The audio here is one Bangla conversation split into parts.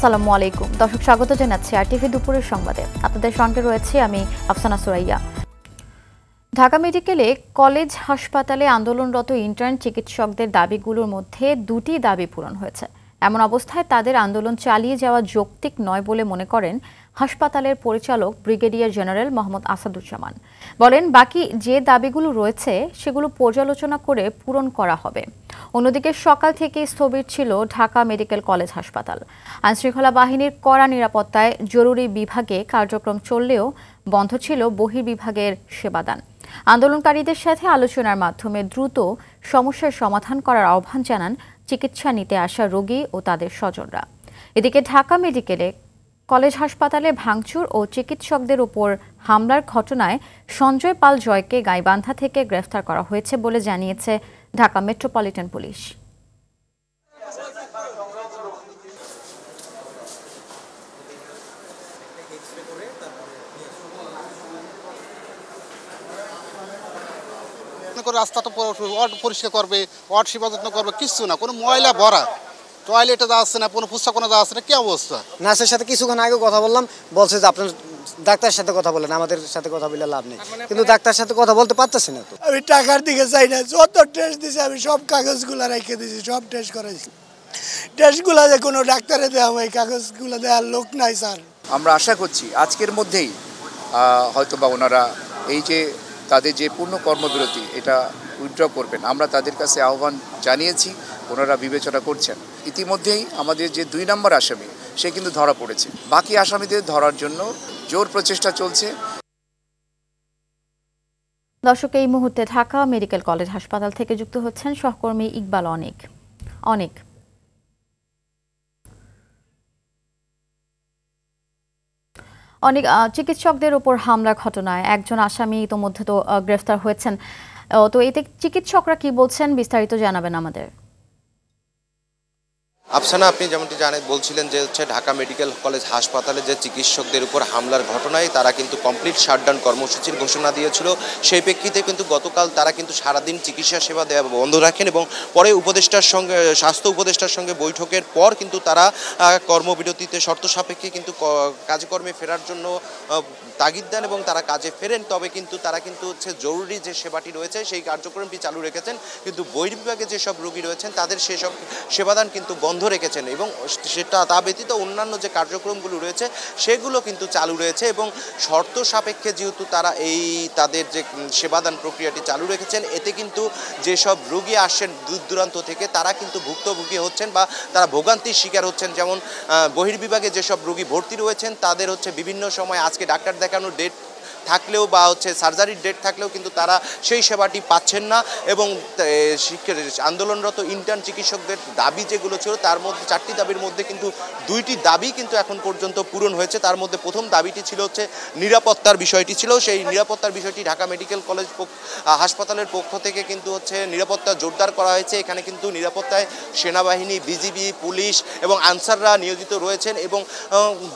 আসসালামু আলাইকুম দর্শক, স্বাগত জানাচ্ছি আরটিভি দুপুরের সংবাদে। আপনাদের সঙ্গে রয়েছে আমি আফসানা সুরাইয়া। ঢাকা মেডিকেলে কলেজ হাসপাতালে আন্দোলনরত ইন্টার্ন চিকিৎসকদের দাবিগুলোর মধ্যে দুটি দাবি পূরণ হয়েছে। এমন অবস্থায় তাদের আন্দোলন চালিয়ে যাওয়া যৌক্তিক নয় বলে মনে করেন হাসপাতালের পরিচালক ব্রিগেডিয়ার জেনারেল মোহাম্মদ আসাদুজ্জামান। বলেন, বাকি যে দাবিগুলো রয়েছে সেগুলো পর্যালোচনা করে পূরণ করা হবে। অন্যদিকে সকাল থেকে স্থবির ছিল ঢাকা মেডিকেল কলেজ হাসপাতাল। আইনশৃঙ্খলা বাহিনীর কড়া নিরাপত্তায় জরুরি বিভাগে কার্যক্রম চললেও বন্ধ ছিল বহির্বিভাগের সেবাদান। আন্দোলনকারীদের সাথে আলোচনার মাধ্যমে দ্রুত সমস্যার সমাধান করার আহ্বান জানান চিকিৎসা নিতে আসা রোগী ও তাদের স্বজনরা। এদিকে ঢাকা মেডিকেলে কলেজ হাসপাতালে ভাঙচুর ও চিকিৎসকদের উপর হামলার ঘটনায় সঞ্জয় পাল জয়কে গাইবান্ধা থেকে গ্রেফতার করা হয়েছে বলে জানিয়েছে ঢাকা মেট্রোপলিটন পুলিশ। রাস্তাটা পরিষ্কার করবে, ওয়ার্ড সেবা যত্ন করবে, কিচ্ছু না, কোনো ময়লা ভরা, টয়লেটে যাচ্ছে না, কোনো পুস্তকনে যাচ্ছে না, কি অবস্থা। নার্সের সাথে কিছুক্ষণ আগে কথা বললাম, বলছে যে আপনার ডাক্তারের সাথে কথা বলেন, আমাদের সাথে কথা বলে লাভ নেই, কিন্তু ডাক্তারের সাথে কথা বলতে পারতেছি না। তো আমি টাকার দিকে চাই না, যত টেস্ট দিয়েছি আমি সব কাগজগুলো রেখে দিয়েছি, সব টেস্ট করেছি। টেস্টগুলো যে কোনো ডাক্তারে দেওয়া হয়, কাগজগুলো দেওয়ার লোক নাই স্যার। আমরা আশা করছি আজকের মধ্যেই হয়তো বা ওনারা এই যে তাদের যে পূর্ণ কর্মবিরতি এটা উইথড্র করবেন। আমরা তাদের কাছে আহ্বান জানিয়েছি, ওনারা বিবেচনা করছেন। ইতিমধ্যেই আমাদের যে 2 নম্বর আসামি সে কিন্তু ধরা পড়েছে। বাকি আসামিদের ধরার জন্য জোর প্রচেষ্টা চলছে। দর্শক, এই মুহূর্তে ঢাকা মেডিকেল কলেজ হাসপাতাল থেকে যুক্ত হচ্ছেন সহকর্মী ইকবাল অনেক। অনেক চিকিৎসকদের উপর হামলার ঘটনায় একজন আসামি ইতোমধ্যে তো গ্রেফতার হয়েছেন। তো এতে চিকিৎসকরা কি বলছেন বিস্তারিত জানাবেন আমাদের। আফসানা, আপনি যেমনটি বলছিলেন যে ঢাকা মেডিকেল কলেজ হাসপাতালে যে চিকিৎসকদের উপর হামলার ঘটনায় তারা কিন্তু কমপ্লিট শাটডাউন কর্মসূচির ঘোষণা দিয়েছিল। সেই প্রেক্ষিতে কিন্তু গতকাল তারা কিন্তু সারাদিন চিকিৎসা সেবা দেওয়া বন্ধ রাখেন এবং পরে স্বাস্থ্য উপদেষ্টার সঙ্গে বৈঠকের পর কিন্তু তারা কর্মবিরতিতে শর্ত সাপেক্ষে কিন্তু কাজকর্মে ফেরার জন্য তাগিদ দেন এবং তারা কাজে ফেরেন। তবে কিন্তু তারা কিন্তু জরুরি যে সেবাটি রয়েছে সেই কার্যক্রমটি চালু রেখেছেন, কিন্তু বহির্বিভাগে যেসব রোগী রয়েছেন তাদের সেসব সেবাদান কিন্তু বন্ধ রেখেছেন এবং তা ব্যতীত অন্যান্য যে কার্যক্রমগুলো রয়েছে সেগুলো কিন্তু চালু রয়েছে। এবং শর্ত সাপেক্ষে যেহেতু তারা তাদের যে সেবাদান প্রক্রিয়াটি চালু রেখেছেন, এতে কিন্তু যেসব রোগী আসছেন দূর দূরান্ত থেকে তারা কিন্তু ভুক্তভোগী হচ্ছেন বা তারা ভোগান্তির শিকার হচ্ছেন। যেমন বহির্বিভাগে যেসব রোগী ভর্তি রয়েছেন তাদের বিভিন্ন সময় আজকে ডাক্তার দেখানোর ডেট থাকলেও বা সার্জারির ডেট থাকলেও কিন্তু তারা সেই সেবাটি পাচ্ছেন না। এবং আন্দোলনরত ইন্টার্ন চিকিৎসকদের দাবি যেগুলো ছিল তার মধ্যে 4টি দাবির মধ্যে কিন্তু 2টি দাবি কিন্তু এখন পর্যন্ত পূরণ হয়েছে। তার মধ্যে প্রথম দাবিটি ছিল নিরাপত্তার বিষয়টি ছিল। সেই নিরাপত্তার বিষয়টি ঢাকা মেডিকেল কলেজ হাসপাতালের পক্ষ থেকে কিন্তু নিরাপত্তা জোরদার করা হয়েছে। এখানে কিন্তু নিরাপত্তায় সেনাবাহিনী, বিজিবি, পুলিশ এবং আনসাররা নিয়োজিত রয়েছেন এবং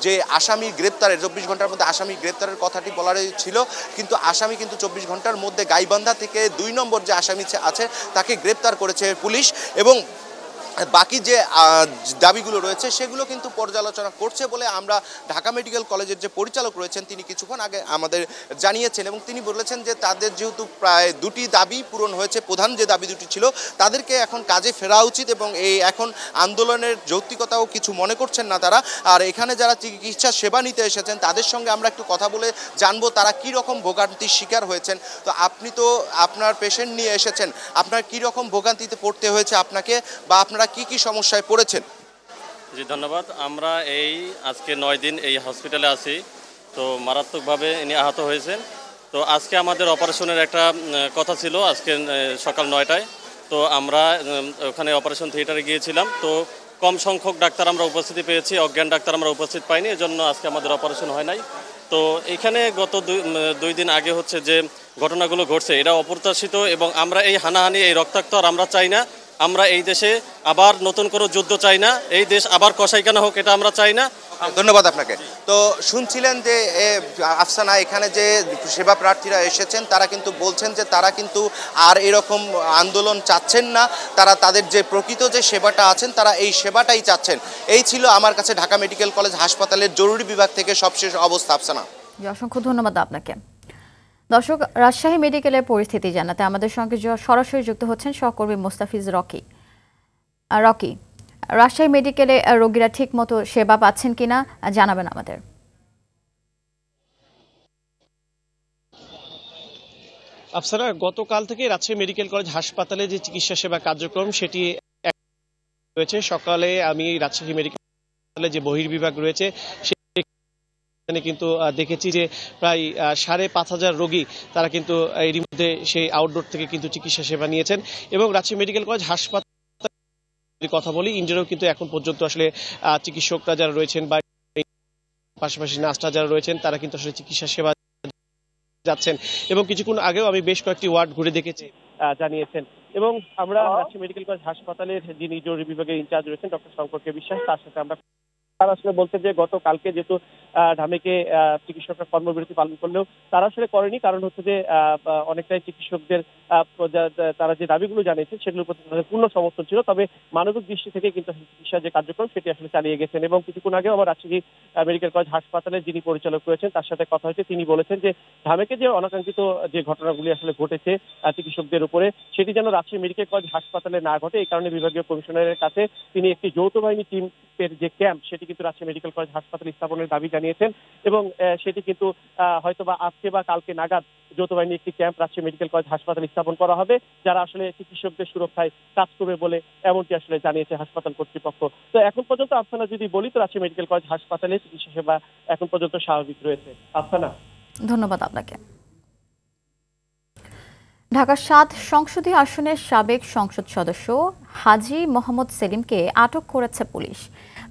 যে আসামি গ্রেপ্তারের 24 ঘন্টার মধ্যে আসামি গ্রেপ্তারের কথাটি বলার ছিল, কিন্তু আসামি কিন্তু 24 ঘন্টার মধ্যে গাইবান্ধা থেকে 2 নম্বর যে আসামি আছে তাকে গ্রেপ্তার করেছে পুলিশ। এবং বাকি যে দাবিগুলো রয়েছে সেগুলো কিন্তু পর্যালোচনা করছে বলে আমরা ঢাকা মেডিকেল কলেজের যে পরিচালক রয়েছেন তিনি কিছুক্ষণ আগে আমাদের জানিয়েছেন। এবং তিনি বলেছেন যে তাদের যেহেতু প্রায় 2টি দাবি পূরণ হয়েছে, প্রধান যে দাবি 2টি ছিল তাদেরকে এখন কাজে ফেরা উচিত এবং এখন আন্দোলনের যৌক্তিকতাও কিছু মনে করছেন না তারা। আর এখানে যারা চিকিৎসা সেবা নিতে এসেছেন তাদের সঙ্গে আমরা একটু কথা বলে জানবো তারা কী রকম ভোগান্তির শিকার হয়েছেন। তো আপনি তো আপনার পেশেন্ট নিয়ে এসেছেন, আপনার কী রকম ভোগান্তিতে পড়তে হয়েছে আপনাকে, বা আপনারা কি কি সমস্যায় পড়েছেন? জি ধন্যবাদ। আমরা আজকে 9 দিন এই হসপিটালে আছি। তো মারাত্মকভাবে ইনি আহত হয়েছেন। তো আজকে আমাদের অপারেশনের একটা কথা ছিল আজকে সকাল 9টায়। তো আমরা ওখানে অপারেশন থিয়েটারে গিয়েছিলাম। তো কম সংখ্যক ডাক্তার আমরা উপস্থিতি পেয়েছি, অজ্ঞান ডাক্তার আমরা উপস্থিত পাইনি, এজন্য আজকে আমাদের অপারেশন হয় নাই। তো এখানে গত 2 দিন আগে যে ঘটনাগুলো ঘটছে এটা অপ্রত্যাশিত এবং আমরা এই হানাহানি, এই রক্তাক্ত আর আমরা চাই না। আমরা এই দেশে আবার নতুন কোনো যুদ্ধ চাই না, এই দেশ আবার কসাইখানা হোক, এটা আমরা চাই না। ধন্যবাদ আপনাকে। তো শুনছিলেন যে আফসানা, এখানে যে সেবা প্রার্থীরা এসেছেন তারা কিন্তু বলছেন যে তারা কিন্তু আর এরকম আন্দোলন চাচ্ছেন না, তারা তাদের যে প্রকৃত যে সেবাটা আছেন তারা এই সেবাটাই চাচ্ছেন। এই ছিল আমার কাছে ঢাকা মেডিকেল কলেজ হাসপাতালের জরুরি বিভাগ থেকে সবশেষ অবস্থা। আফসানা, অসংখ্য ধন্যবাদ আপনাকে। দর্শক, রাজশাহী মেডিকেলের পরিস্থিতি জানাতে আমাদের সঙ্গে সরাসরি যুক্ত হচ্ছেন সহকর্মী মোস্তাফিজ রকি। রাজশাহী মেডিকেলে রোগীরা ঠিক মতো সেবা পাচ্ছেন কিনা জানাবেন আমাদের। আফসানা, গতকাল থেকে রাজশাহী মেডিকেল কলেজ হাসপাতালে যে চিকিৎসা সেবা কার্যক্রম সেটি রয়েছে। সকালে আমি রাজশাহী মেডিকেল কলেজে যে বহির্বিভাগ রয়েছে সেখানে কিন্তু দেখেছি যে প্রায় ৫,৫০০ রোগী তারা কিন্তু এরই মধ্যে সেই আউটডোর থেকে কিন্তু চিকিৎসা সেবা নিয়েছেন। এবং রাজশাহী মেডিকেল কলেজ হাসপাতাল কথা বলি, ইন্ডোরেও কিন্তু এখন পর্যন্ত আসলে চিকিৎসকরা যারা রয়েছেন বা পাশাপাশি নার্সরা যারা রয়েছেন তারা কিন্তু আসলে চিকিৎসা সেবা যাচ্ছেন। এবং কিছুক্ষণ আগেও আমি বেশ কয়েকটি ওয়ার্ড ঘুরে দেখেছি জানিয়েছেন। এবং আমরা রাজশাহী মেডিকেল কলেজ হাসপাতালের যিনি জরুরি বিভাগের ইনচার্জ রয়েছেন ডক্টর শঙ্করকে বিশ্বাস, তার সাথে আমরা আসলে বলতে যে গতকালকে যেহেতু ঢামেকে চিকিৎসকরা কর্মবিরতি পালন করলেও তারা আসলে করেনি, কারণ হচ্ছে যে অনেকটাই চিকিৎসকদের তারা যে দাবিগুলো জানিয়েছেন সেগুলোর প্রতি তাদের পূর্ণ সমর্থন ছিল, তবে মানবিক দৃষ্টি থেকে কিন্তু চিকিৎসার যে কার্যক্রম সেটি আসলে চালিয়ে গেছেন। এবং কিছুক্ষণ আগেও আমার রাজশাহী মেডিকেল কলেজ হাসপাতালের যিনি পরিচালক রয়েছেন তার সাথে কথা হয়েছে, তিনি বলেছেন যে ঢামেকে যে অনাকাঙ্ক্ষিত যে ঘটনাগুলি আসলে ঘটেছে চিকিৎসকদের উপরে সেটি যেন রাজশাহী মেডিকেল কলেজ হাসপাতালে না ঘটে, এই কারণে বিভাগীয় কমিশনারের কাছে তিনি একটি যৌথ বাহিনী টিমের যে ক্যাম্প সেটি কিন্তু রাজশাহী মেডিকেল কলেজ হাসপাতালে স্থাপনের দাবি জানিয়েছেন। এবং সেটি কিন্তু হয়তোবা আজকে বা কালকে নাগাদ যৌথ বাহিনী একটি ক্যাম্প রাজশাহী মেডিকেল কলেজ হাসপাতালে স্থাপন করা হবে, যারা আসলে চিকিৎসকদের সুরক্ষায় কাজ করবে বলে এমনটি আসলে জানিয়েছে হাসপাতাল কর্তৃপক্ষ। তো এখন পর্যন্ত আফসানা যদি বলি তো রাজশাহী মেডিকেল কলেজ হাসপাতালে চিকিৎসা সেবা এখন পর্যন্ত স্বাভাবিক রয়েছে। আফসানা, ধন্যবাদ আপনাকে। ঢাকা ৭ সংসদীয় আসনের সাবেক সংসদ সদস্য হাজী মোহাম্মদ সেলিমকে আটক করেছে পুলিশ।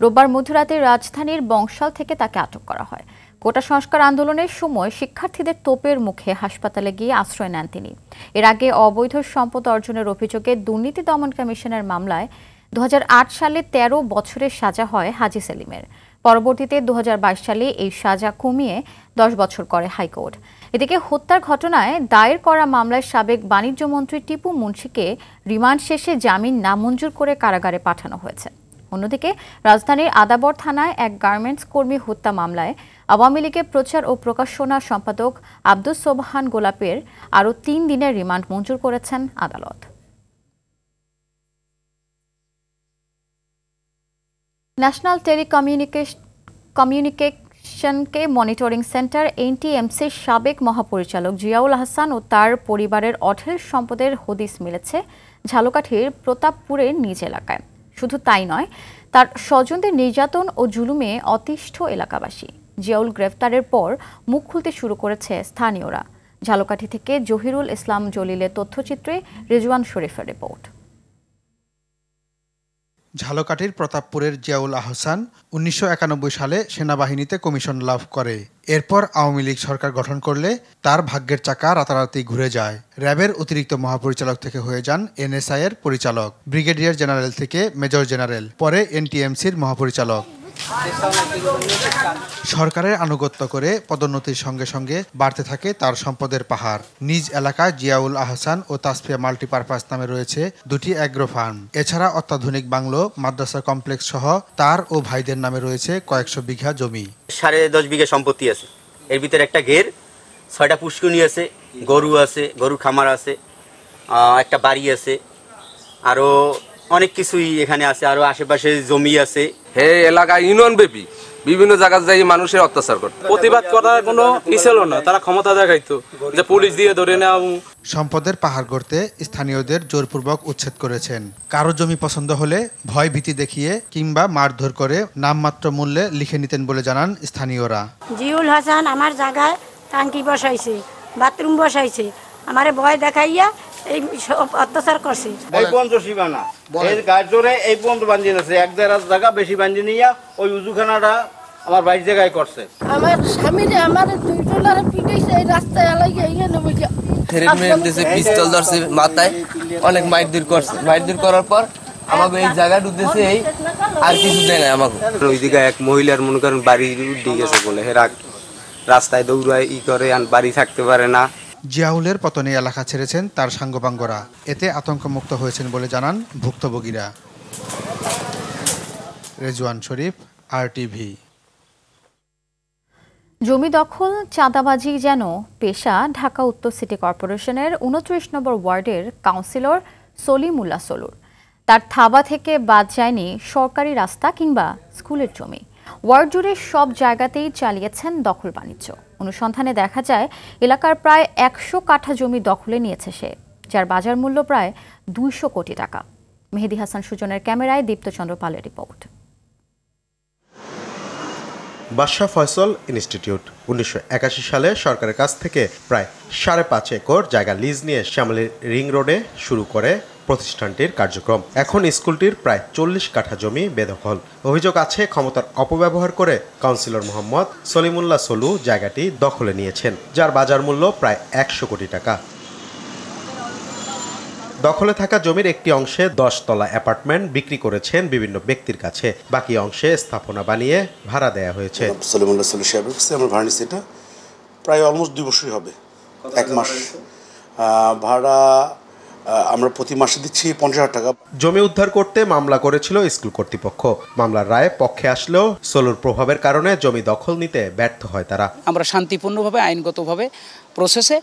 রোববার মধ্যরাতে রাজধানীর বংশাল থেকে তাকে আটক করা হয়। কোটা সংস্কার আন্দোলনের সময় শিক্ষার্থীদের তোপের মুখে হাসপাতালে গিয়ে আশ্রয় নেন তিনি। এর আগে অবৈধ সম্পদ অর্জনের অভিযোগে দুর্নীতি দমন কমিশনের মামলায় ২০০৮ সালে ১৩ বছরের সাজা হয় হাজী সেলিমের। পরবর্তীতে ২০২২ সালে এই সাজা কমিয়ে ১০ বছর করে হাইকোর্ট। এদিকে হত্যার ঘটনায় দায়ের করা মামলায় সাবেক বাণিজ্যমন্ত্রী টিপু মুন্সিকে রিমান্ড শেষে জামিন নামঞ্জুর করে কারাগারে পাঠানো হয়েছে। অন্যদিকে রাজধানীর আদাবর থানায় এক গার্মেন্টস কর্মী হত্যা মামলায় আওয়ামী লীগের প্রচার ও প্রকাশনা সম্পাদক আব্দুস সোবহান গোলাপের আরও ৩ দিনের রিমান্ড মঞ্জুর করেছেন আদালত। ন্যাশনাল টেলিকমিউনিকেশনকে মনিটরিং সেন্টার এনটিএমসির সাবেক মহাপরিচালক জিয়াউল আহসান ও তার পরিবারের অঢেল সম্পদের হদিস মিলেছে ঝালকাঠির প্রতাপপুরের নিজ এলাকায়। শুধু তাই নয়, তার স্বজনদের নির্যাতন ও জুলুমে অতিষ্ঠ এলাকাবাসী। জিয়াউল গ্রেফতারের পর মুখ খুলতে শুরু করেছে স্থানীয়রা। ঝালকাঠি থেকে জহিরুল ইসলাম জলিলের তথ্যচিত্রে রিজওয়ান শরীফের রিপোর্ট। ঝালকাঠির প্রতাপপুরের জিয়াউল আহসান ১৯৯১ সালে সেনাবাহিনীতে কমিশন লাভ করে। এরপর আওয়ামী লীগ সরকার গঠন করলে তার ভাগ্যের চাকা রাতারাতি ঘুরে যায়। র্যাবের অতিরিক্ত মহাপরিচালক থেকে হয়ে যান এনএসআই এর পরিচালক, ব্রিগেডিয়ার জেনারেল থেকে মেজর জেনারেল, পরে এনটিএমসির মহাপরিচালক। সরকারের আনুগত্য করে পদোন্নতির সঙ্গে সঙ্গে বাড়তে থাকে তার সম্পদের পাহাড়। নিজ এলাকায় জিয়াউল আহসান ও তাসফিয়া মাল্টিপারপাস নামে রয়েছে 2টি অ্যাগ্রো ফার্ম। এছাড়া অত্যাধুনিক বাংলো, মাদ্রাসা কমপ্লেক্স সহ তার ও ভাইদের নামে রয়েছে কয়েকশো বিঘা জমি। 10.5 বিঘা সম্পত্তি আছে, এর ভিতরে একটা ঘের, 6টা পুষ্কুনি আছে, গরু আছে, গরুর খামার আছে, একটা বাড়ি আছে, আরো অনেক কিছুই এখানে আছে, আরো আশেপাশে জমি আছে। এই এলাকায় ইউনিয়ন ব্যাপী বিভিন্ন জায়গায় যাই মানুষের অত্যাচার করত। প্রতিবাদ করার কোনো ই ছিল না, তারা ক্ষমতা দেখাইতো যে পুলিশ দিয়ে ধরে নেওয়া। সম্পদের পাহাড় গড়তে স্থানীয়দের জোরপূর্বক উচ্ছেদ করেছেন। কারো জমি পছন্দ হলে ভয় ভীতি দেখিয়ে কিংবা মারধর করে নামমাত্র মূল্যে লিখে নিতেন বলে জানান স্থানীয়রা। জিয়াউল হাসান আমার জায়গায় টাঙ্কি বসাইছে, বাথরুম বসাইছে, আমারে ভয় দেখাইয়া এই অত্যাচার করছে। এই পর্যন্ত সীমানা এই গাজরে এই পর্যন্ত বাঞ্জিন আছে, 1.5 জায়গা বেশি বাঞ্জি নিয়া ওই উজুখানাটা আমার 22 জায়গায় করছে। আমার স্বামীরে আমার 2 ডলারে পিটাইছে এই রাস্তায় এলাইয়া এখানে বইয়া। থ্রেট মেরে দিয়েছে, পিস্তল ধরছে মাথায়, অনেক মারধর করছে। মারধর করার পর আমাকে এই জায়গায় ঢুকতেছে, এই আর কিছু দেয় না আমাকে। ওইদিকে এক মহিলার মনে করেন বাড়ি উঠে গেছে বলে হেরা রাস্তায় দৌড়ায় করে আর বাড়ি থাকতে পারে না। জিয়াউলের পতনে এলাকা ছেড়েছেন তার সাঙ্গপাঙ্গরা, এতে আতঙ্কমুক্ত হয়েছেন বলে জানান ভুক্তভোগীরা। রেজওয়ান শরীফ, RTV। জমি দখল চাঁদাবাজি যেন পেশা ঢাকা উত্তর সিটি কর্পোরেশনের 29 নম্বর ওয়ার্ডের কাউন্সিলর সলিমুল্লাহ সলুর। তার থাবা থেকে বাদ যায়নি সরকারি রাস্তা কিংবা স্কুলের জমি। ওয়ার্ড জুড়ে সব জায়গাতেই চালিয়েছেন দখল বাণিজ্য। অনুসন্ধানে দেখা যায় এলাকার প্রায় 100 কাঠা জমি দখলে নিয়েছে সে, যার বাজার মূল্য প্রায় 200 কোটি টাকা। মেহেদী হাসান সুজনের ক্যামেরায় দীপ্তচন্দ্র পালের রিপোর্ট। বাদশাহ ফয়সল ইনস্টিটিউট 1981 সালে সরকারের কাছ থেকে প্রায় 5.5 একর জায়গা লিজ নিয়ে শ্যামলী রিং রোডে শুরু করে প্রতিষ্ঠানটির কার্যক্রম। এখন স্কুলটির প্রায় 40 কাঠা জমি বেদখল। অভিযোগ আছে ক্ষমতার অপব্যবহার করে কাউন্সিলর মোহাম্মদ সলিমুল্লাহ সলু জায়গাটি দখলে নিয়েছেন, যার বাজার মূল্য প্রায় 100 কোটি টাকা। দখলে থাকা জমির একটি অংশে 10 তলা অ্যাপার্টমেন্ট বিক্রি করেছেন বিভিন্ন ব্যক্তির কাছে, বাকি অংশে স্থাপনা বানিয়ে ভাড়া দেয়া হয়েছে। সলিমুল্লাহ সলু সাহেবের কাছে আমার ভাড়া নিচ্ছি, এটা প্রায় অলমোস্ট 2 বছরই হবে, 1 মাস ভাড়া আমরা প্রতি মাসে দিচ্ছি 50,000 টাকা। জমি উদ্ধার করতে মামলা করেছিল স্কুল কর্তৃপক্ষ। মামলার রায় পক্ষে আসলেও সলুর প্রভাবের কারণে জমি দখল নিতে ব্যর্থ হয় তারা। আমরা শান্তিপূর্ণভাবে আইনগতভাবে প্রসেসে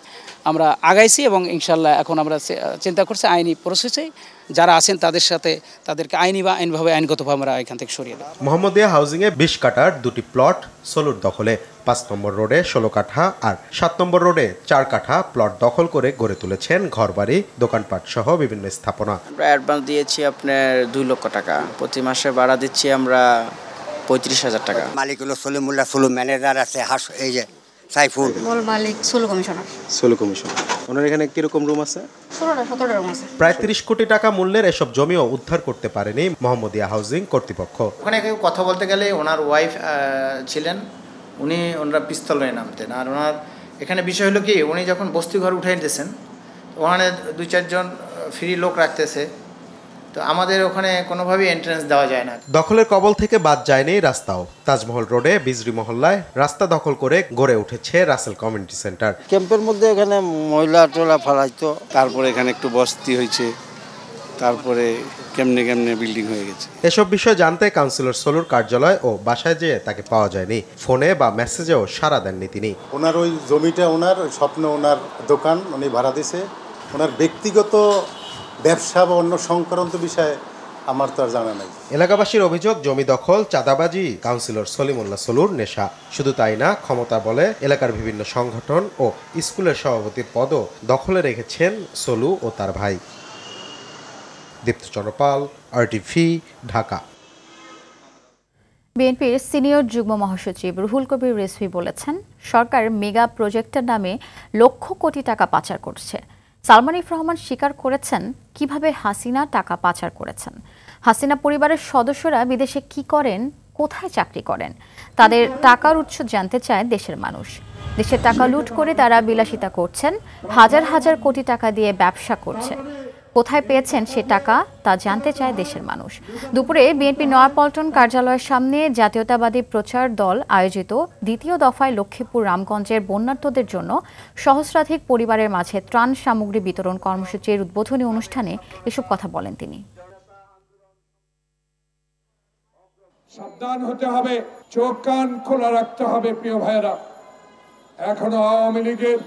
আমরা আগাইছি এবং ইনশাল্লাহ এখন আমরা চিন্তা করছি আইনি প্রসেসে যারা আছেন তাদের সাথে তাদেরকে আইনগতভাবে আমরা এখান থেকে সরিয়ে দেব। মোহাম্মদিয়া হাউজিংয়ে 20 কাঠার 2টি প্লট সলুর দখলে। 5 নম্বর রোডে 16 কাঠা আর 7 নম্বর রোডে 4 কাঠা প্লট দখল করে গড়ে তুলেছেন ঘরবাড়ি, দোকানপাট সহ বিভিন্ন স্থাপনা। আমরা অ্যাডভান্স দিয়েছি আপনার 2 লক্ষ টাকা, প্রতি মাসে ভাড়া দিচ্ছি আমরা 35,000 টাকা। মালিক হলো সলিমুল্লাহ সলু, ম্যানেজার আছে এই যে সাইফুল, মূল মালিক সলু কমিশনার। সলু কমিশনার, ওনার এখানে কিরকম রুম আছে? 16-17 রুম আছে। প্রায় 30 কোটি টাকা মূল্যের এসব জমিও উদ্ধার করতে পারেনি মোহাম্মদিয়া হাউজিং কর্তৃপক্ষ। ওখানে কথা বলতে গেলে ওনার ওয়াইফ ছিলেন, ওনারা পিস্তল নিয়ে নামতেন। আর ওনার এখানে বিষয় হলো কি, উনি যখন বস্তি ঘর উঠাই দিতেছেন ওখানে 2-4 জন ফ্রি লোক রাখতেছে, তো আমাদের ওখানে কোনোভাবেই এন্ট্রান্স দেওয়া যায় না। দখলের কবল থেকে বাদ যায়নি রাস্তাও। তাজমহল রোডে বিজরি মহল্লায় রাস্তা দখল করে গড়ে উঠেছে রাসেল কমিউনিটি সেন্টার। ক্যাম্পের মধ্যে এখানে ময়লা টোলা ফেলাইতো, তারপরে এখানে একটু বস্তি হয়েছে, তারপরে কেমনে বিল্ডিং হয়ে গেছে। এসব বিষয় জানতে কাউন্সিলর সলুর কার্যালয় ও বাসায় যেয়ে তাকে পাওয়া যায়নি। ফোনে বা মেসেজেও সাড়া দেননি তিনি। ওনার ওই জমিটা ওনার স্বপ্ন, ওনার দোকান উনি ভাড়া দিছে। ওনার ব্যক্তিগত ব্যবসা বা অন্য সংক্রান্ত বিষয়ে আমার তো আর জানা নাই। এলাকাবাসীর অভিযোগ, জমি দখল, চাঁদাবাজি কাউন্সিলর সলিমুল্লাহ সলুর নেশা। শুধু তাই না, ক্ষমতা বলে এলাকার বিভিন্ন সংগঠন ও স্কুলের সভাপতির পদও দখলে রেখেছেন সলু ও তার ভাই। দীপ্তচন্দ্র পাল, RTV, ঢাকা। বিএনপির সিনিয়র যুগ্ম মহাসচিব রুহুল কবির রিজভী বলেছেন, সরকার মেগা প্রজেক্টের নামে লক্ষ কোটি টাকা পাচার করছে। সালমান এফ রহমান স্বীকার করেছেন কিভাবে হাসিনা টাকা পাচার করেছেন। হাসিনা পরিবারের সদস্যরা বিদেশে কি করেন, কোথায় চাকরি করেন, তাদের টাকার উৎস জানতে চায় দেশের মানুষ। দেশের টাকা লুট করে তারা বিলাসিতা করছেন, হাজার হাজার কোটি টাকা দিয়ে ব্যবসা করছে। কোথায় পেয়েছেন সে টাকা তা জানতে চায় দেশের মানুষ। দুপুরে বিএনপি নয়াপল্টন কার্যালয়ের সামনে জাতীয়তাবাদী প্রচার দল আয়োজিত দ্বিতীয় দফায় লক্ষ্মীপুর রামগঞ্জের বন্যার্তদের জন্য সহস্রাধিক পরিবারের মাঝে ত্রাণ সামগ্রী বিতরণ কর্মসূচির উদ্বোধনী অনুষ্ঠানে এসব কথা বলেন তিনি। সাবধান হতে হবে, চোখ কান খোলা রাখতে হবে। প্রিয় ভাইয়েরা, এখনো আওয়ামী লীগের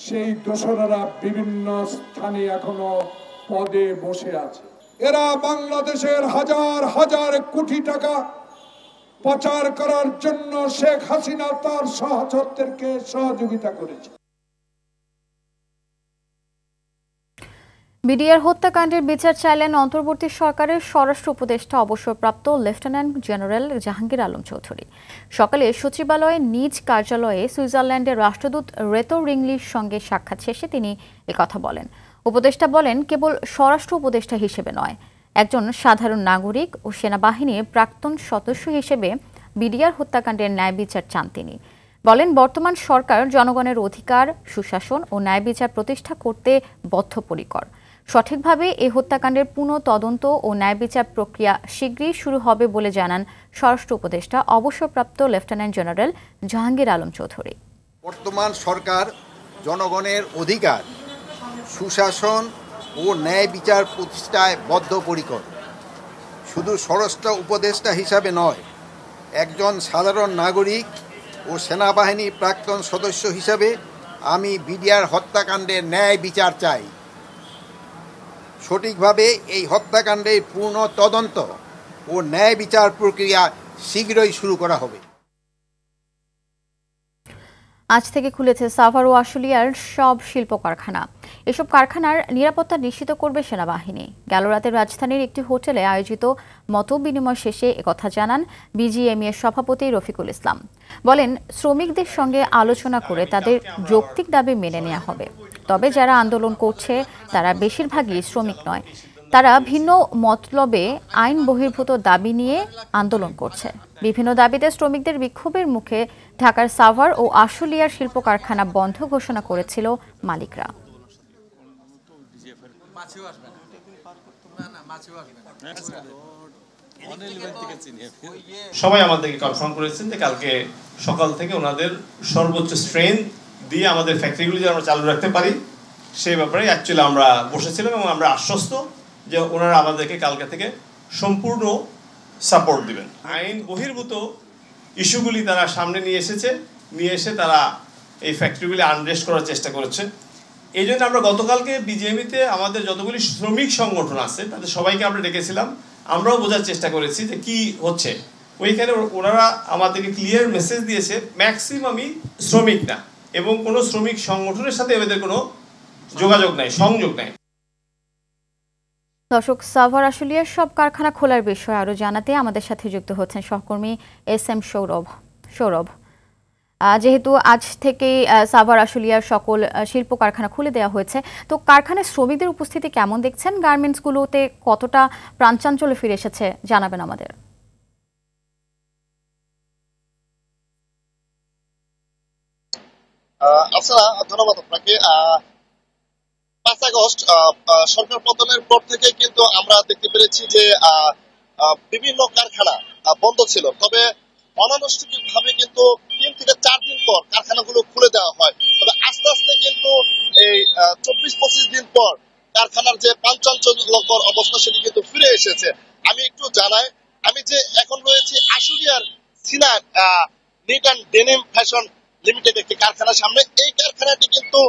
সেই দোসরেরা বিভিন্ন স্থানে এখনো পদে বসে আছে। এরা বাংলাদেশের হাজার হাজার কোটি টাকা পাচার করার জন্য শেখ হাসিনা তার সহচরদেরকে সহযোগিতা করেছে। বিডিআর হত্যাকাণ্ডের বিচার চাইলেন অন্তর্বর্তী সরকারের স্বরাষ্ট্র উপদেষ্টা অবসরপ্রাপ্ত লেফটেন্যান্ট জেনারেল জাহাঙ্গীর আলম চৌধুরী। সকালে সচিবালয়ে নিজ কার্যালয়ে সুইজারল্যান্ডের রাষ্ট্রদূত রেতো রিংলির সঙ্গে সাক্ষাৎ শেষে তিনি একথা বলেন। উপদেষ্টা বলেন, কেবল স্বরাষ্ট্র উপদেষ্টা হিসেবে নয়, একজন সাধারণ নাগরিক ও সেনাবাহিনীর প্রাক্তন সদস্য হিসেবে বিডিআর হত্যাকাণ্ডের ন্যায় বিচার চান তিনি। বলেন বর্তমান সরকার জনগণের অধিকার, সুশাসন ও ন্যায় বিচার প্রতিষ্ঠা করতে বদ্ধপরিকর। সঠিকভাবে এই হত্যাকাণ্ডের পুনঃ তদন্ত ও ন্যায় বিচার প্রক্রিয়া শীঘ্রই শুরু হবে বলে জানান স্বরাষ্ট্র উপদেষ্টা অবসরপ্রাপ্ত লেফটেন্যান্ট জেনারেল জাহাঙ্গীর আলম চৌধুরী। বর্তমান সরকার জনগণের অধিকার, সুশাসন ও ন্যায় বিচার প্রতিষ্ঠায় বদ্ধপরিকর। শুধু স্বরাষ্ট্র উপদেষ্টা হিসাবে নয়, একজন সাধারণ নাগরিক ও সেনাবাহিনীর প্রাক্তন সদস্য হিসাবে আমি বিডিআর হত্যাকাণ্ডের ন্যায় বিচার চাই। সঠিকভাবে এই হত্যাকাণ্ডের পূর্ণ তদন্ত ও ন্যায় বিচার প্রক্রিয়া শীঘ্রই শুরু করা হবে। আজ থেকে খুলেছে সাভার ও আশুলিয়ার সব শিল্প কারখানা। এসব কারখানার নিরাপত্তা নিশ্চিত করবে সেনাবাহিনী। গেল রাতে রাজধানীর একটি হোটেলে আয়োজিত মতবিনিময় শেষে একথা জানান বিজিএমইএর সভাপতি রফিকুল ইসলাম। বলেন, শ্রমিকদের সঙ্গে আলোচনা করে তাদের যৌক্তিক দাবি মেনে নেওয়া হবে। তবে যারা আন্দোলন করছে তারা বেশিরভাগই শ্রমিক নয়, তারা ভিন্ন মতলবে আইন বহির্ভূত দাবি নিয়ে আন্দোলন করছে। বিভিন্ন দাবিতে শ্রমিকদের বিক্ষোভের মুখে ঢাকার সাভার ও আশুলিয়ার শিল্প কারখানা বন্ধ ঘোষণা করেছিল মালিকরা। সবাই আমাদেরকে কনফার্ম করেছেন যে কালকে সকাল থেকে ওনাদের সর্বোচ্চ স্ট্রেন দিয়ে আমাদের ফ্যাক্টরিগুলি যেন আমরা চালু রাখতে পারি সেই ব্যাপারে অ্যাকচুয়ালি আমরা বসেছিলাম এবং আমরা আশ্বস্ত যে ওনারা আমাদেরকে কালকে থেকে সম্পূর্ণ সাপোর্ট দিবেন। আইন বহির্ভূত ইস্যুগুলি তারা সামনে নিয়ে এসে তারা এই ফ্যাক্টরিগুলি আনরেস্ট করার চেষ্টা করেছে। এই জন্য আমরা গতকালকে বিজিএমইতে আমাদের যতগুলি শ্রমিক সংগঠন আছে তাদের সবাইকে আমরা ডেকেছিলাম। আমরাও বোঝার চেষ্টা করেছি যে কি হচ্ছে। ওইখানে ওনারা আমাদেরকে ক্লিয়ার মেসেজ দিয়েছে ম্যাক্সিমামই শ্রমিক না এবং কোনো শ্রমিক সংগঠনের সাথে এদের কোনো যোগাযোগ নাই, সংযোগ নাই। দর্শক, সাভার আশুলিয়ার সব কারখানা খোলার বিষয়ে আরো জানাতে আমাদের সাথে যুক্ত হচ্ছেন সহকর্মী SM সৌরভ। যেহেতু আজ থেকে সাভার আশুলিয়ার সকল শিল্প কারখানা খুলে দেওয়া হয়েছে, তো কারখানায় শ্রমিকদের উপস্থিতি কেমন দেখছেন? গার্মেন্টসগুলোতে কতটা প্রাণচাঞ্চল্য ফিরে এসেছে জানাবেন আমাদের। ধন্যবাদ আপনাকে। 5 আগস্ট সরকার পতনের পর থেকে কিন্তু আমরা দেখতে পেরেছি যে বিভিন্ন কারখানা বন্ধ ছিল, তবে অনানুষ্ঠানিক ভাবে কিন্তু 3 থেকে 4 দিন পর কারখানাগুলো খুলে দেওয়া হয়। তবে আস্তে আস্তে কিন্তু এই 24-25 দিন পর কারখানার যে প্রাণচাঞ্চল্যকর অবস্থা সেটি কিন্তু ফিরে এসেছে। আমি একটু জানাই, আমি যে এখন রয়েছি আশুলিয়ার Sina knit and denim fashion limited একটি কারখানার সামনে। এই কারখানাটি কিন্তু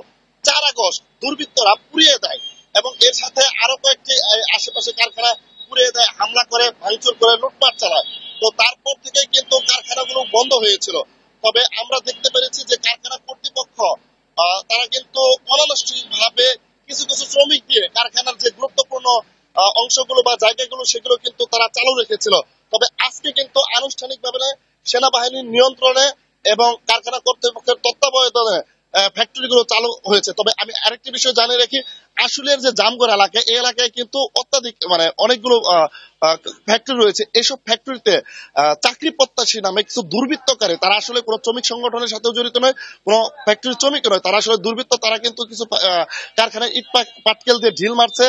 4 আগস্ট দুর্বৃত্তরা পুড়িয়ে দেয় এবং এর সাথে আরো কয়েকটি আশেপাশে কারখানা পুড়িয়ে দেয়, হামলা করে, ভাঙচুর করে, লুটপাট চালায়। তো তারপর থেকে কিন্তু কারখানাগুলো বন্ধ হয়েছিল। তবে আমরা দেখতে পেরেছি যে কারখানা কর্তৃপক্ষ তারা কিন্তু অনানুষ্ঠানিক ভাবে কিছু কিছু শ্রমিক দিয়ে কারখানার যে গুরুত্বপূর্ণ অংশগুলো বা জায়গাগুলো সেগুলো কিন্তু তারা চালু রেখেছিল। তবে আজকে কিন্তু আনুষ্ঠানিকভাবে সেনাবাহিনীর নিয়ন্ত্রণে এবং কারখানা কর্তৃপক্ষের তত্ত্বাবধানে ফ্যাক্টরিগুলো চালু হয়েছে। তবে আমি আরেকটি বিষয় জানিয়ে রাখি, আশুলিয়ার যে জামগড় এলাকা, এই এলাকায় কিন্তু অত্যাধিক অনেকগুলো ফ্যাক্টরি রয়েছে। এইসব ফ্যাক্টরিতে চাকরি প্রত্যাশী নামে কিছু দুর্বৃত্তকারী, তারা আসলে কোনো শ্রমিক সংগঠনের সাথেও জড়িত নয়, কোনো ফ্যাক্টরির শ্রমিক নয়, তারা আসলে দুর্বৃত্ত। তারা কিন্তু কিছু কারখানায় ইট পাটকেল দিয়ে ঢিল মারছে,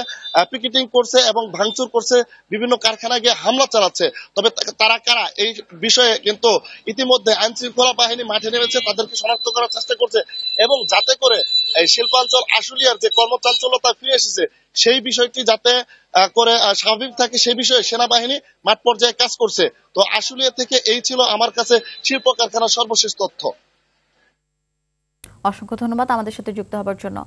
পিকেটিং করছে এবং ভাঙচুর করছে, বিভিন্ন কারখানায় গিয়ে হামলা চালাচ্ছে। তবে তারা কারা এই বিষয়ে কিন্তু ইতিমধ্যে আইন শৃঙ্খলা বাহিনী মাঠে নেমেছে, তাদেরকে শনাক্ত করার চেষ্টা করছে এবং যাতে করে এই শিল্পাঞ্চল আশুলিয়ার যে কর্মচাঞ্চল্যতা ফিরে এসেছে সেই বিষয়টি যাতে করে স্বাভাবিক থাকে সেই বিষয়ে সেনাবাহিনী মাঠ পর্যায়ে কাজ করছে। তো আশুলিয়া থেকে এই ছিল আমার কাছে শিল্প কারখানার সর্বশেষ তথ্য। অসংখ্য ধন্যবাদ আমাদের সাথে যুক্ত হবার জন্য।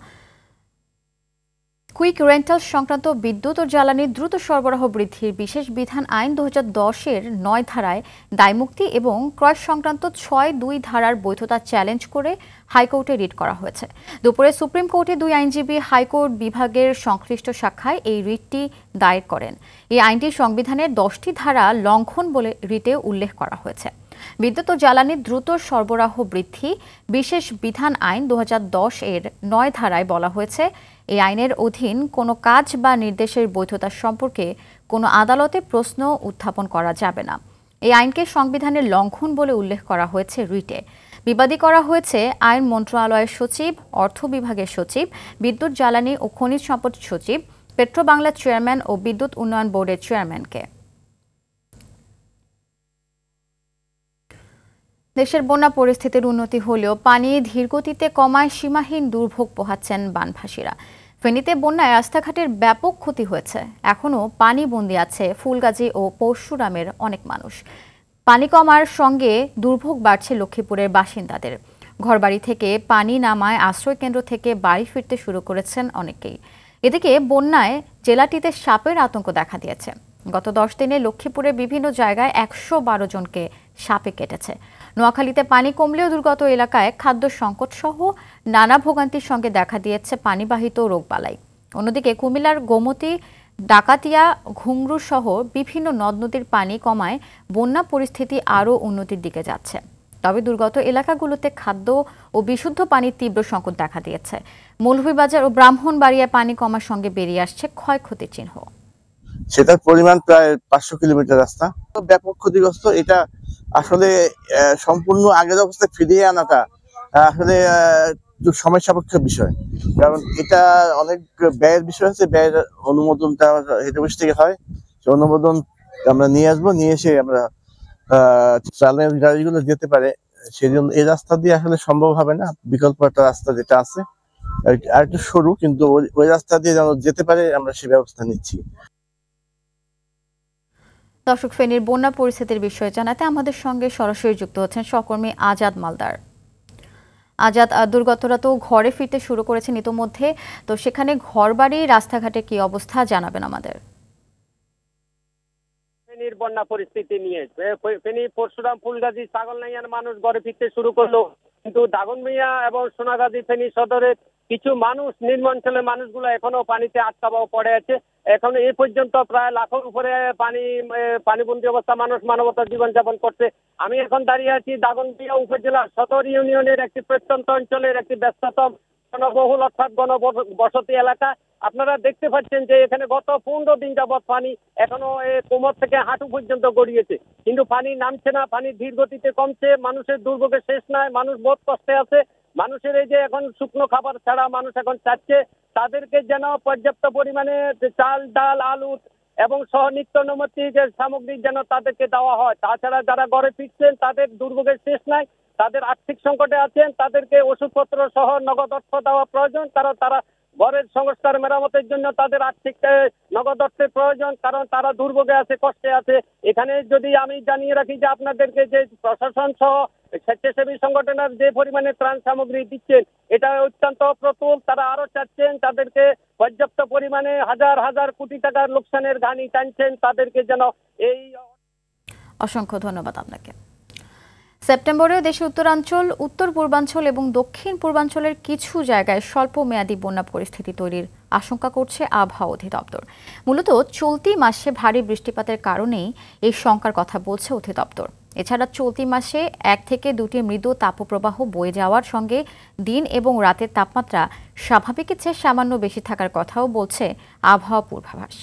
কুইক রেন্টাল সংক্রান্ত বিদ্যুৎ ও জ্বালানির দ্রুত সরবরাহ বৃদ্ধির বিশেষ বিধান আইন 2010-এর 9 ধারায় দায়মুক্তি এবং ক্রয় সংক্রান্ত 6(2) ধারার বৈধতা চ্যালেঞ্জ করে হাইকোর্টে রিট করা হয়েছে। দুপুরে সুপ্রিম কোর্টে 2 আইনজীবী হাইকোর্ট বিভাগের সংশ্লিষ্ট শাখায় এই রিটটি দায়ের করেন। এই আইনটি সংবিধানের 10টি ধারা লঙ্ঘন বলে রিটে উল্লেখ করা হয়েছে। বিদ্যুৎ ও জ্বালানির দ্রুত সরবরাহ বৃদ্ধি বিশেষ বিধান আইন 2010-এর 9 ধারায় বলা হয়েছে, এই আইনের অধীন কোনো কাজ বা নির্দেশের বৈধতা সম্পর্কে কোনো আদালতে প্রশ্ন উত্থাপন করা যাবে না। এই আইনকে সংবিধানের লঙ্ঘন বলে উল্লেখ করা হয়েছে রিটে। বিবাদী করা হয়েছে আইন মন্ত্রণালয়ের সচিব, অর্থ বিভাগের সচিব, বিদ্যুৎ জ্বালানি ও খনিজ সম্পদ সচিব, পেট্রো বাংলা চেয়ারম্যান ও বিদ্যুৎ উন্নয়ন বোর্ডের চেয়ারম্যানকে। দেশের বন্যা পরিস্থিতির উন্নতি হলেও পানি ধীরগতিতে কমায় সীমাহীন দুর্ভোগ পোহাচ্ছেন বানভাসীরা। ফেনীতে বন্যায় রাস্তাঘাটের ব্যাপক ক্ষতি হয়েছে। এখনও পানি বন্দী আছে ফুলগাজী ও পরশুরামের অনেক মানুষ। পানি কমার সঙ্গে দুর্ভোগ বাড়ছে লক্ষ্মীপুরের বাসিন্দাদের। ঘরবাড়ি থেকে পানি নামায় আশ্রয় কেন্দ্র থেকে বাড়ি ফিরতে শুরু করেছেন অনেকেই। এদিকে বন্যায় জেলাটিতে সাপের আতঙ্ক দেখা দিয়েছে। গত 10 দিনে লক্ষ্মীপুরের বিভিন্ন জায়গায় 112 জনকে সাপে কেটেছে। নোয়াখালীতে পানি কমলেও দুর্গত এলাকায় খাদ্য সংকট সহ নানা ভোগান্তির সঙ্গে দেখা দিয়েছে পানিবাহিত রোগবালাই। অন্যদিকে কুমিল্লার গোমতী, ডাকাতিয়া, ঘুংরু সহ বিভিন্ন নদ নদীর পানি কমায় বন্যা পরিস্থিতি আরও উন্নতির দিকে যাচ্ছে। তবে দুর্গত এলাকাগুলোতে খাদ্য ও বিশুদ্ধ পানির তীব্র সংকট দেখা দিয়েছে। মৌলভীবাজার ও ব্রাহ্মণবাড়িয়ায় পানি কমার সঙ্গে বেরিয়ে আসছে ক্ষয়ক্ষতির চিহ্ন। সেটার পরিমাণ প্রায় 500 কিলোমিটার রাস্তা, ব্যাপক ক্ষতিগ্রস্ত। এটা আসলে সম্পূর্ণ আগের অবস্থায় ফিরিয়ে আনাটা আসলে সময় সাপেক্ষ বিষয়, কারণ এটা অনেক ব্যয়ের বিষয় আছে। ব্যয়ের অনুমোদনটা হেড অফিস থেকে হয়, সেই অনুমোদন আমরা নিয়ে আসবো, নিয়ে এসে আমরা চালের গাড়িগুলো যেতে পারে, সেই জন্য এই রাস্তা দিয়ে আসলে সম্ভব হবে না। বিকল্প একটা রাস্তা যেটা আছে আর একটু সরু, কিন্তু ওই রাস্তা দিয়ে যেন যেতে পারে আমরা সে ব্যবস্থা নিচ্ছি। দর্শক, ফেনীর বন্যা পরিস্থিতির বিষয়ে জানাতে আমাদের সঙ্গে সরাসরি যুক্ত হচ্ছেন সহকর্মী আজাদ মালদার। আজাদ, দুর্গতরা তো ঘরে ফিরতে শুরু করেছেন ইতোমধ্যে, তো সেখানে ঘরবাড়ি রাস্তাঘাটে কি অবস্থা জানাবেন আমাদের। ফেনীর বন্যা পরিস্থিতি নিয়ে ফেনী, পরশুরাম, ফুলগাজী, ছাগলনাইয়ার মানুষ ঘরে ফিরতে শুরু করলো, কিন্তু দাগনভূঞা এবং সোনাগাজী, ফেনী সদরের কিছু মানুষ, নিম্ন অঞ্চলের মানুষগুলো এখনো পানিতে আটকাবাও পড়ে আছে। এখন এই পর্যন্ত প্রায় লাখের উপরে পানিবন্দী অবস্থা মানুষ মানবতার জীবনযাপন করছে। আমি এখন দাঁড়িয়ে আছি দাগনভূঞা উপজেলার সদর ইউনিয়নের একটি প্রত্যন্ত অঞ্চলের একটি ব্যস্ততম জনবহুল অর্থাৎ গণবসতি এলাকা। আপনারা দেখতে পাচ্ছেন যে এখানে গত 15 দিন যাবৎ পানি এখনো কোমর থেকে হাঁটু পর্যন্ত গড়িয়েছে, কিন্তু পানি নামছে না। পানি ধীর গতিতে কমছে। মানুষের দুর্ভোগের শেষ নাই। মানুষ বহুত কষ্টে আছে। মানুষের এই যে এখন শুকনো খাবার ছাড়া মানুষ এখন চাচ্ছে, তাদেরকে যেন পর্যাপ্ত পরিমাণে চাল, ডাল, আলু এবং সহ নিত্য নৈমিত্তিক সামগ্রী যেন তাদেরকে দেওয়া হয়। তাছাড়া যারা ঘরে ফিরছেন তাদের দুর্ভোগের শেষ নাই, তাদের আর্থিক সংকটে আছেন, তাদেরকে ওষুধপত্র সহ নগদ অর্থ দেওয়া প্রয়োজন, কারণ তারা ঘরের সংস্কার মেরামতের জন্য তাদের আর্থিক নগদ অর্থের প্রয়োজন, কারণ তারা দুর্ভোগে আছে, কষ্টে আছে। এখানে যদি আমি জানিয়ে রাখি যে আপনাদেরকে যে প্রশাসন সহ স্বেচ্ছাসেবী সংগঠনের যে পরিমাণে ত্রাণ সামগ্রী দিচ্ছেন এটা অত্যন্ত প্রতুল। তারা আরো চাচ্ছেন তাদেরকে পর্যাপ্ত পরিমাণে হাজার হাজার কোটি টাকার লোকসানের ঘানি টানছেন, তাদেরকে যেন এই। অসংখ্য ধন্যবাদ আপনাকে। সেপ্টেম্বরেও দেশের উত্তরাঞ্চল, উত্তর পূর্বাঞ্চল এবং দক্ষিণ পূর্বাঞ্চলের কিছু জায়গায় স্বল্প মেয়াদী বন্যা পরিস্থিতি তৈরির আশঙ্কা করছে আবহাওয়া অধিদপ্তর। মূলত চলতি মাসে ভারী বৃষ্টিপাতের কারণেই এই শঙ্কার কথা বলছে অধিদপ্তর। এছাড়া চলতি মাসে 1 থেকে 2টি মৃদু তাপপ্রবাহ বয়ে যাওয়ার সঙ্গে দিন এবং রাতের তাপমাত্রা স্বাভাবিকের চেয়ে সামান্য বেশি থাকার কথাও বলছে আবহাওয়া পূর্বাভাস।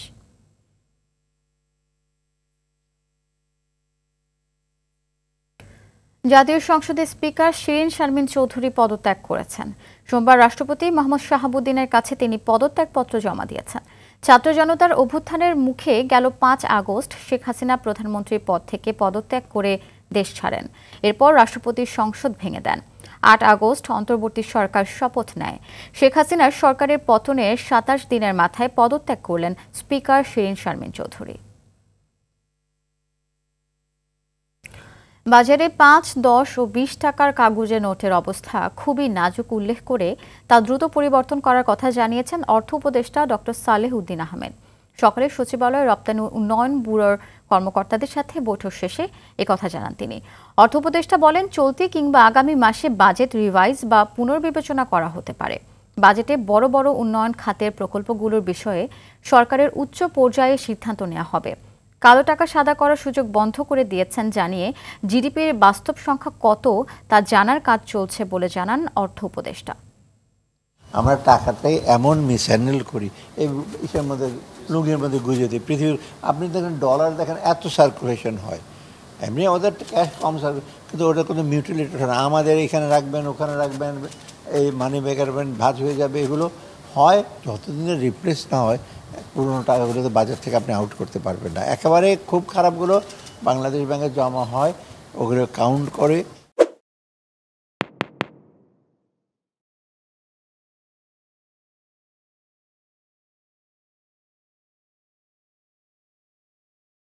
জাতীয় সংসদের স্পিকার শিরিন শারমিন চৌধুরী পদত্যাগ করেছেন। সোমবার রাষ্ট্রপতি মোহাম্মদ শাহাবুদ্দিনের কাছে তিনি পদত্যাগপত্র জমা দিয়েছেন। ছাত্র জনতার অভ্যুত্থানের মুখে গেল 5 আগস্ট শেখ হাসিনা প্রধানমন্ত্রীর পদ থেকে পদত্যাগ করে দেশ ছাড়েন। এরপর রাষ্ট্রপতি সংসদ ভেঙে দেন। 8 আগস্ট অন্তর্বর্তী সরকার শপথ নেয়। শেখ হাসিনার সরকারের পতনের 27 দিনের মাথায় পদত্যাগ করলেন স্পিকার শিরিন শারমিন চৌধুরী। বাজারে 5, 10 ও 20 টাকার কাগজের নোটের অবস্থা খুবই নাজুক উল্লেখ করে তা দ্রুত পরিবর্তন করার কথা জানিয়েছেন অর্থ উপদেষ্টা ডক্টর সালেহ উদ্দিন আহমেদ। সকালে সচিবালয়ে রপ্তানি উন্নয়ন ব্যুরোর কর্মকর্তাদের সাথে বৈঠক শেষে একথা জানান তিনি। অর্থ উপদেষ্টা বলেন, চলতি কিংবা আগামী মাসে বাজেট রিভাইজ বা পুনর্বিবেচনা করা হতে পারে। বাজেটে বড় বড় উন্নয়ন খাতের প্রকল্পগুলোর বিষয়ে সরকারের উচ্চ পর্যায়ে সিদ্ধান্ত নেওয়া হবে। কালো টাকা সাদা করার সুযোগ বন্ধ করে দিয়েছেন জানিয়ে জিডিপির বাস্তব সংখ্যা কত তা জানার কাজ চলছে বলে জানান অর্থ উপদেষ্টা। আমরা টাকাটাই এমন মিসহ্যান্ডেল করি, এর মধ্যে লুঙ্গির মধ্যে গুঁজে দিই। পৃথিবীর আপনি দেখেন ডলার দেখেন এত সার্কুলেশন হয়, এমনি ওদের ক্যাশ কম থাকবে, কিন্তু ওটা কোনো মিউটিলেট না, আমাদের এখানে রাখবেন ওখানে রাখবেন, এই মানি ব্যাগের ভাঁজ হয়ে যাবে। এগুলো হয় যতদিনে রিপ্লেস না হয় পুরোনো টাকাগুলো তো বাজার থেকে আপনি আউট করতে পারবেন না। একেবারে খুব খারাপগুলো বাংলাদেশ ব্যাংকে জমা হয়, ওগুলো কাউন্ট করে